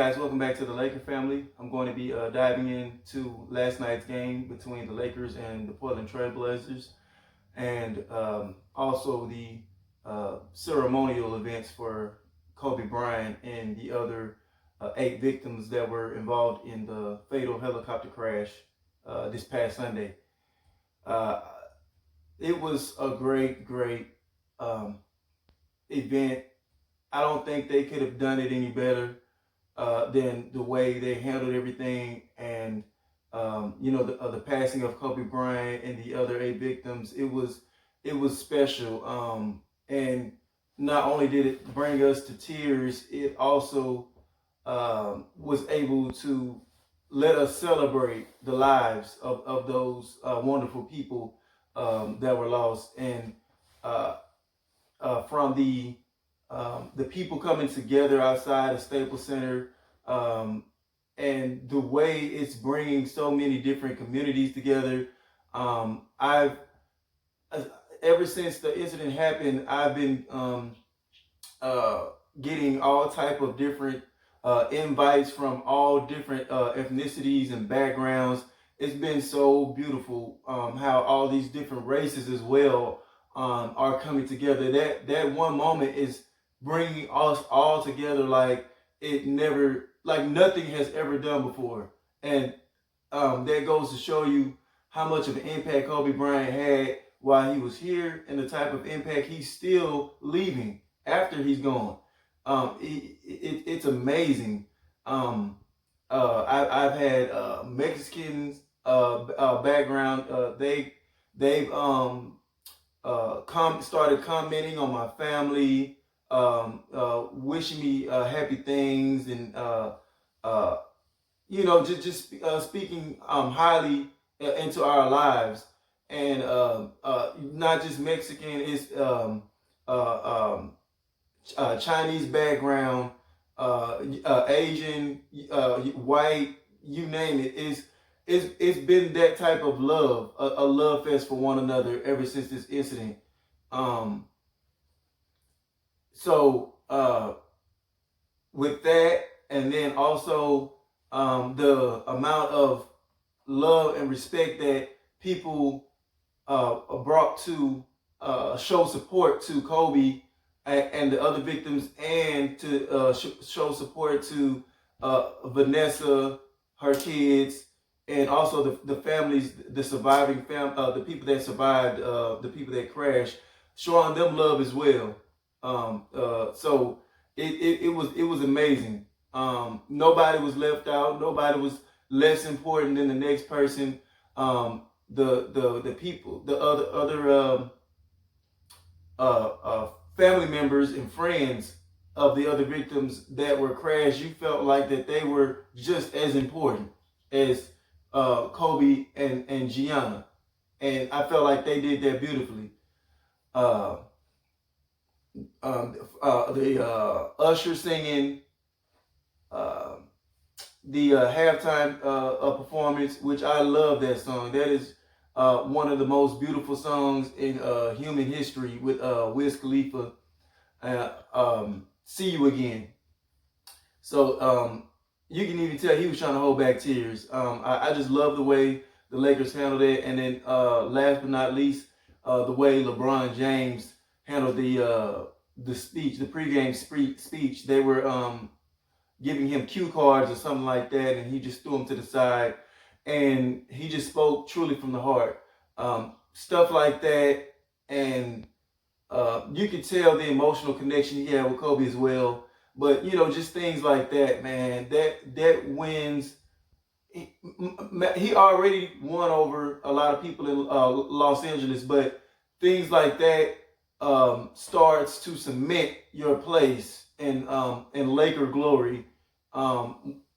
guys, welcome back to the Laker family. I'm going to be diving into last night's game between the Lakers and the Portland Trail Blazers, and also the ceremonial events for Kobe Bryant and the other 8 victims that were involved in the fatal helicopter crash this past Sunday. Uh, it was a great um, event. I don't think they could have done it any better than the way they handled everything, and the passing of Kobe Bryant and the other 8 victims. It was special, and not only did it bring us to tears, it also was able to let us celebrate the lives of those wonderful people that were lost, and uh, from the people coming together outside of Staples Center, and the way it's bringing so many different communities together. I've ever since the incident happened, I've been uh, getting all type of different invites from all different ethnicities and backgrounds. It's been so beautiful how all these different races as well are coming together. That one moment is bringing us all together like nothing has ever done before, and that goes to show you how much of an impact Kobe Bryant had while he was here, and the type of impact he's still leaving after he's gone. It's amazing. I've had Mexicans background. They've started commenting on my family, wishing me happy things, and just speaking highly into our lives, and not just Mexican, it's Chinese background, Asian, white, you name it. It's been that type of love, a love fest for one another ever since this incident. Um, so with that, and then also the amount of love and respect that people brought to show support to Kobe and the other victims, and to show support to Vanessa, her kids, and also the families, the surviving the people that survived, the people that crashed, showing them love as well. So it was amazing. Nobody was left out. Nobody was less important than the next person. The people, the other family members and friends of the other victims that were crashed, you felt like that they were just as important as Kobe and Gianna, and I felt like they did that beautifully. Uh, the usher singing, uh, the halftime performance, which I love that song. That is one of the most beautiful songs in human history, with Wiz Khalifa. See You Again. So you can even tell he was trying to hold back tears. I just love the way the Lakers handled it, and then last but not least, the way LeBron James handled the speech, the pregame speech. They were giving him cue cards or something like that, and he just threw them to the side, and he just spoke truly from the heart. Stuff like that, and you could tell the emotional connection he had with Kobe as well. But just things like that, man. That wins. He already won over a lot of people in Los Angeles, but things like that starts to cement your place in Laker glory.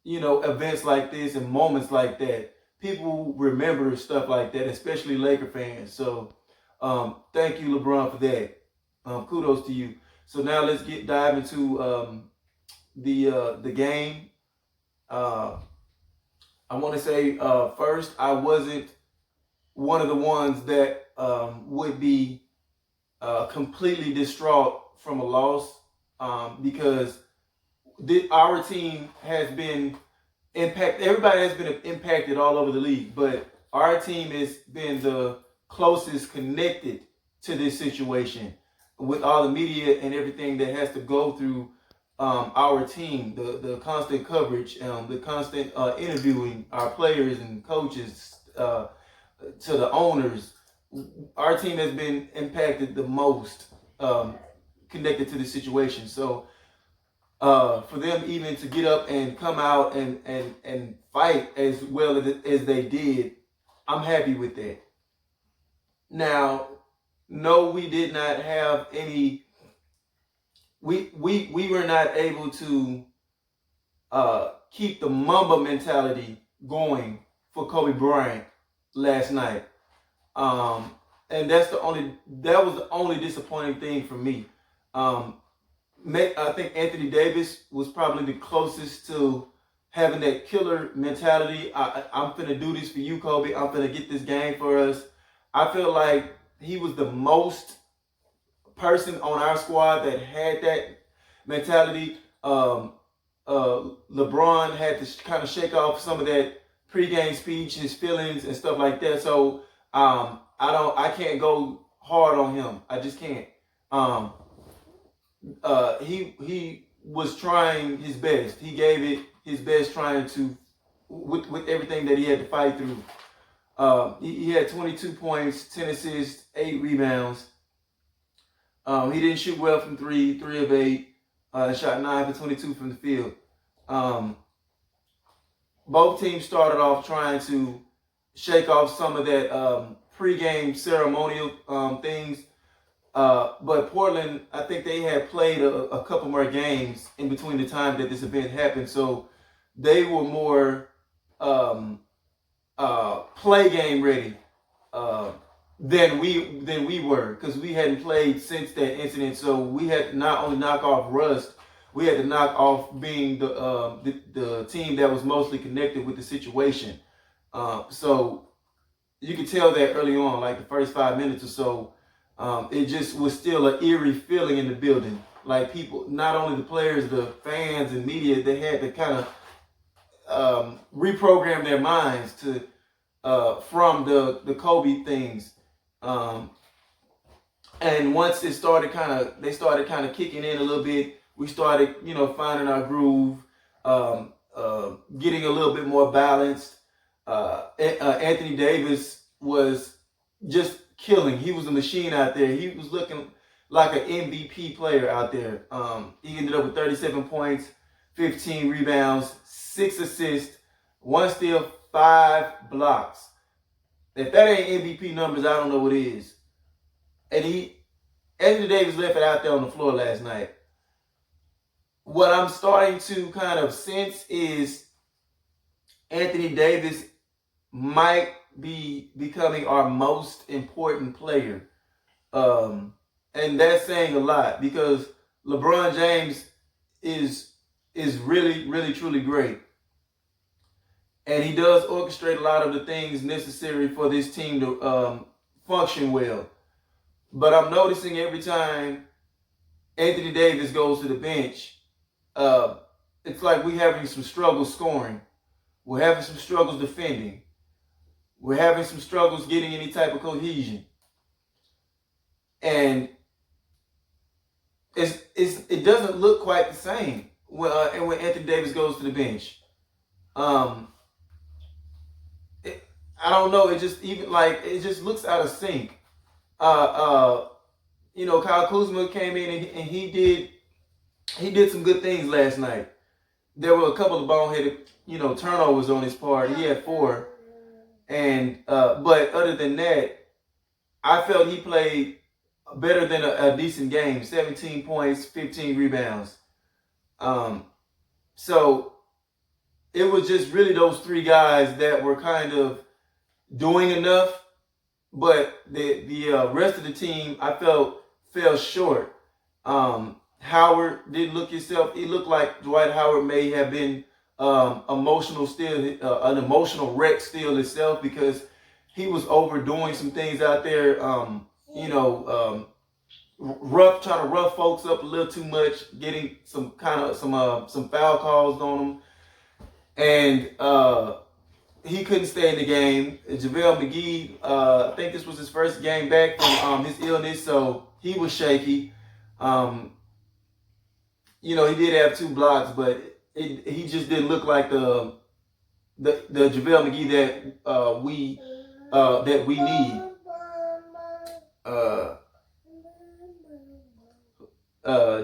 Events like this and moments like that, people remember stuff like that, especially Laker fans. So thank you, LeBron, for that. Kudos to you. So now let's dive into the game. I want to say first, I wasn't one of the ones that would be completely distraught from a loss, because our team has been impacted. Everybody has been impacted all over the league, but our team has been the closest connected to this situation with all the media and everything that has to go through our team, the constant coverage, the constant interviewing our players and coaches, to the owners. Our team has been impacted the most, connected to the situation. So for them even to get up and come out and fight as well as they did, I'm happy with that. Now, no, we did not have any. We were not able to keep the Mamba mentality going for Kobe Bryant last night, and that was the only disappointing thing for me. I think Anthony Davis was probably the closest to having that killer mentality. I'm finna do this for you, Kobe. I'm finna get this game for us. I feel like he was the most person on our squad that had that mentality. LeBron had to kind of shake off some of that pregame speech, his feelings and stuff like that. So I can't go hard on him. I just can't. He was trying his best. He gave it his best, trying to with everything that he had to fight through. He had 22 points, 10 assists, 8 rebounds. He didn't shoot well from 3 of 8. Shot 9 for 22 from the field. Both teams started off trying to shake off some of that pregame ceremonial things. But Portland, I think they had played a couple more games in between the time that this event happened. So they were more play game ready than we were, because we hadn't played since that incident. So we had to not only knock off rust, we had to knock off being the team that was mostly connected with the situation. So you could tell that early on, like the first 5 minutes or so, it just was still an eerie feeling in the building. Like people, not only the players, the fans and media, they had to kind of reprogram their minds to from the Kobe things. And once they started kind of kicking in a little bit, we started, finding our groove, getting a little bit more balanced. Anthony Davis was just killing. He was a machine out there. He was looking like an MVP player out there. He ended up with 37 points, 15 rebounds, 6 assists, 1 steal, 5 blocks. If that ain't MVP numbers, I don't know what is. And Anthony Davis left it out there on the floor last night. What I'm starting to kind of sense is Anthony Davis might be becoming our most important player. And that's saying a lot, because LeBron James is really, really, truly great. And he does orchestrate a lot of the things necessary for this team to function well. But I'm noticing every time Anthony Davis goes to the bench, it's like we're having some struggles scoring. We're having some struggles defending. We're having some struggles getting any type of cohesion. And it doesn't look quite the same when Anthony Davis goes to the bench. I don't know. It just looks out of sync. Kyle Kuzma came in and he did some good things last night. There were a couple of boneheaded, turnovers on his part. He had 4, and but other than that, I felt he played better than a decent game. 17 points, 15 rebounds. So it was just really those 3 guys that were kind of doing enough, but the rest of the team, I felt, fell short. Howard didn't look himself. He looked like Dwight Howard may have been an emotional wreck still itself, because he was overdoing some things out there. trying to rough folks up a little too much, getting some foul calls on him, and he couldn't stay in the game. JaVale McGee, I think this was his first game back from his illness, so he was shaky. He did have 2 blocks, but he just didn't look like the JaVale McGee that we need.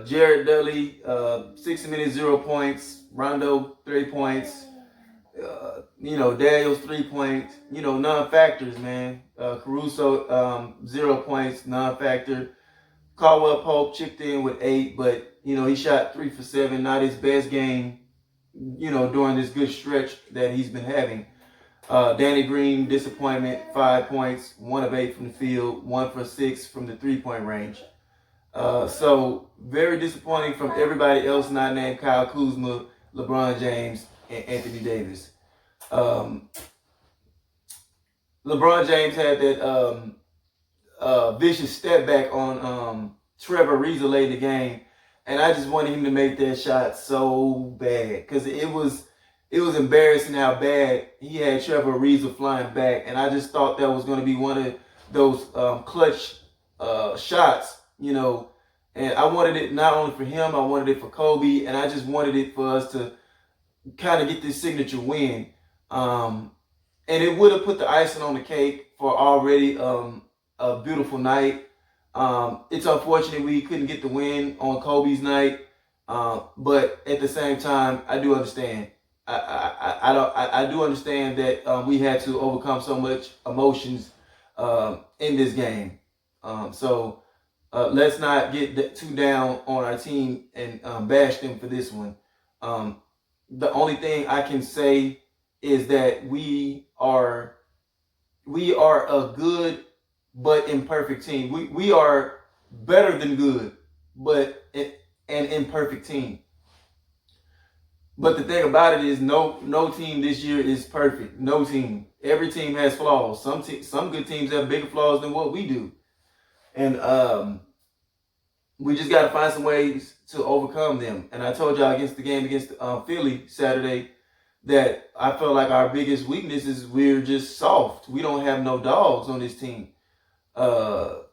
Jared Dudley, 60 minutes, 0 points. Rondo, 3 points. Daniels, 3 points. Non-factors, man. Caruso, 0 points, non-factor. Caldwell Pope chipped in with 8, but he shot 3 for 7. Not his best game, during this good stretch that he's been having. Danny Green, disappointment, 5 points, 1 of 8 from the field, 1 for 6 from the 3-point range. So very disappointing from everybody else not named Kyle Kuzma, LeBron James, and Anthony Davis. LeBron James had that vicious step back on Trevor Ariza late in the game, and I just wanted him to make that shot so bad because it was embarrassing how bad he had Trevor Ariza flying back, and I just thought that was going to be one of those clutch shots, and I wanted it not only for him, I wanted it for Kobe, and I just wanted it for us to kind of get this signature win. And it would have put the icing on the cake for already a beautiful night. It's unfortunate we couldn't get the win on Kobe's night, but at the same time, I do understand. I do understand that we had to overcome so much emotions in this game. So let's not get too down on our team and bash them for this one. The only thing I can say is that we are a good but imperfect team. We are better than good, but an imperfect team. But the thing about it is, no team this year is perfect. No team. Every team has flaws. Some good teams have bigger flaws than what we do, and we just got to find some ways to overcome them. And I told y'all against the game against Philly Saturday that I felt like our biggest weakness is we're just soft. We don't have no dogs on this team, and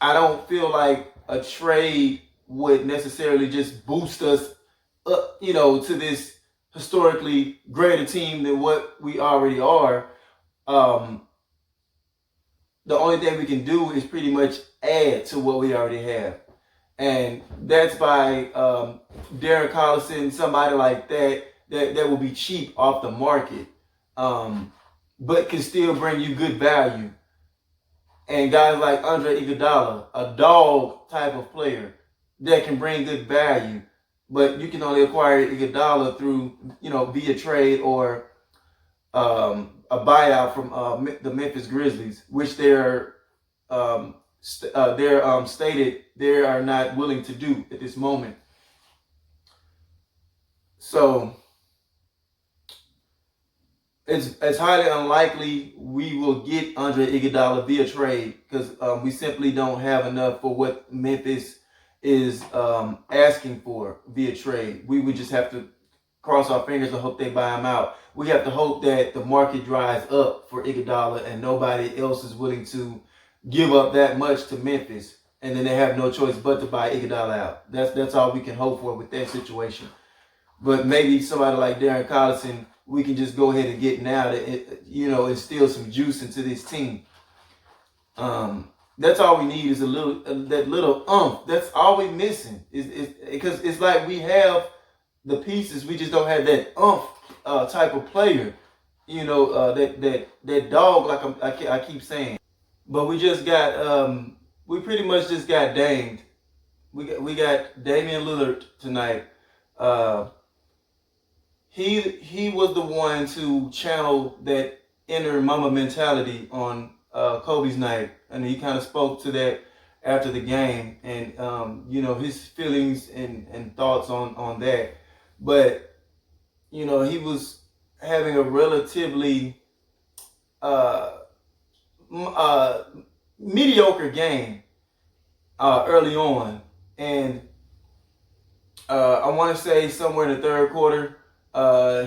I don't feel like a trade would necessarily just boost us up, to this historically greater team than what we already are. The only thing we can do is pretty much add to what we already have. And that's by Darren Collison, somebody like that will be cheap off the market, but can still bring you good value. And guys like Andre Iguodala, a dog type of player that can bring good value, but you can only acquire Iguodala through, via trade or a buyout from the Memphis Grizzlies, which they're stated they are not willing to do at this moment. So it's highly unlikely we will get Andre Iguodala via trade because we simply don't have enough for what Memphis is asking for via trade. We would just have to cross our fingers and hope they buy him out. We have to hope that the market dries up for Iguodala and nobody else is willing to give up that much to Memphis, and then they have no choice but to buy Iguodala out. That's all we can hope for with that situation. But maybe somebody like Darren Collison, we can just go ahead and get now to instill some juice into this team. That's all we need is that little umph. That's all we're missing. Is because it's like we have the pieces, we just don't have that umph type of player. That dog, like I keep saying. But we just got we pretty much just got danged. We got Damian Lillard tonight. He was the one to channel that inner mama mentality on Kobe's night, and he kind of spoke to that after the game, and his feelings and thoughts on that. But he was having a relatively mediocre game early on, and I want to say somewhere in the third quarter,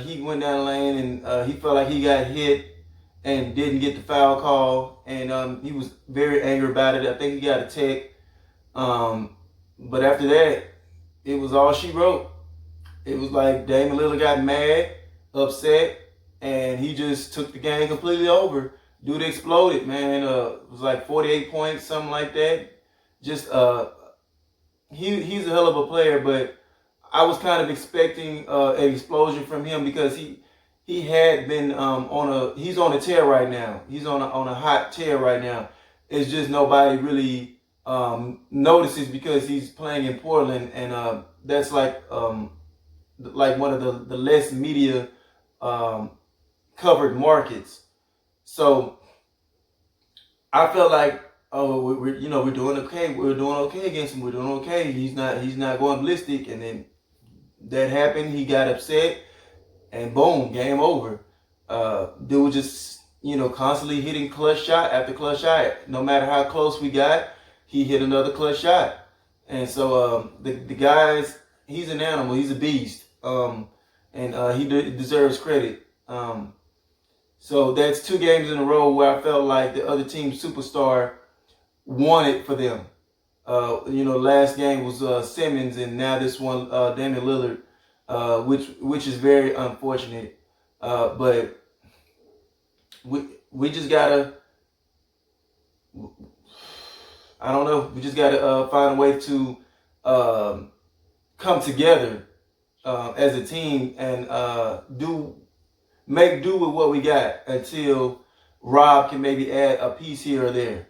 he went down the lane and he felt like he got hit and didn't get the foul call, and he was very angry about it. I think he got a tech, but after that, it was all she wrote. It was like Damian Lillard got mad, upset, and he just took the game completely over. Dude exploded, man. It was like 48 points, something like that. Just he's a hell of a player, but I was kind of expecting an explosion from him because he had been he's on a tear right now. He's on a hot tear right now. It's just nobody really notices because he's playing in Portland, and that's like one of the less media covered markets. So I felt like, oh, we're doing okay. We're doing okay against him. We're doing okay. He's not going ballistic, and then that happened. He got upset, and boom, game over. Dude just constantly hitting clutch shot after clutch shot. No matter how close we got, he hit another clutch shot. And so the guys, he's an animal. He's a beast. And he deserves credit. So that's 2 games in a row where I felt like the other team's superstar won it for them. Last game was Simmons, and now this one, Damian Lillard, which is very unfortunate. But we just gotta, I don't know, we just gotta find a way to come together as a team and make do with what we got until Rob can maybe add a piece here or there.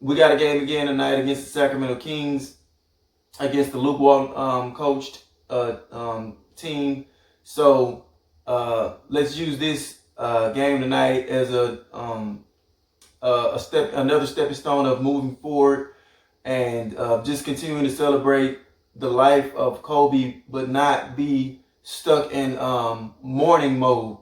We got a game again tonight against the Sacramento Kings, against the lukewarm coached team. So let's use this game tonight as another stepping stone of moving forward and just continuing to celebrate the life of Kobe, but not be stuck in mourning mode.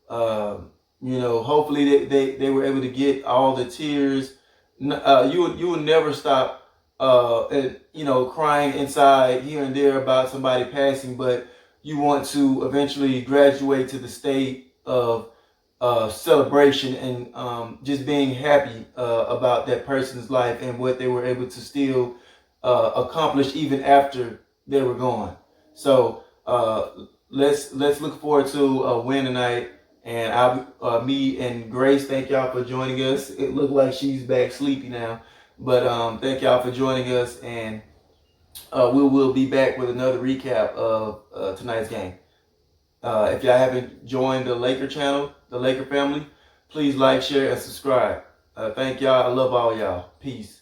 Hopefully they were able to get all the tears. You would never stop crying inside here and there about somebody passing, but you want to eventually graduate to the state of celebration and just being happy about that person's life and what they were able to still accomplish even after they were gone. So let's look forward to a win tonight. And me and Grace, thank y'all for joining us. It looked like she's back sleepy now, but thank y'all for joining us, and we will be back with another recap of tonight's game. If y'all haven't joined the Laker channel, the Laker family, please like, share, and subscribe. Thank y'all. I love all y'all. Peace.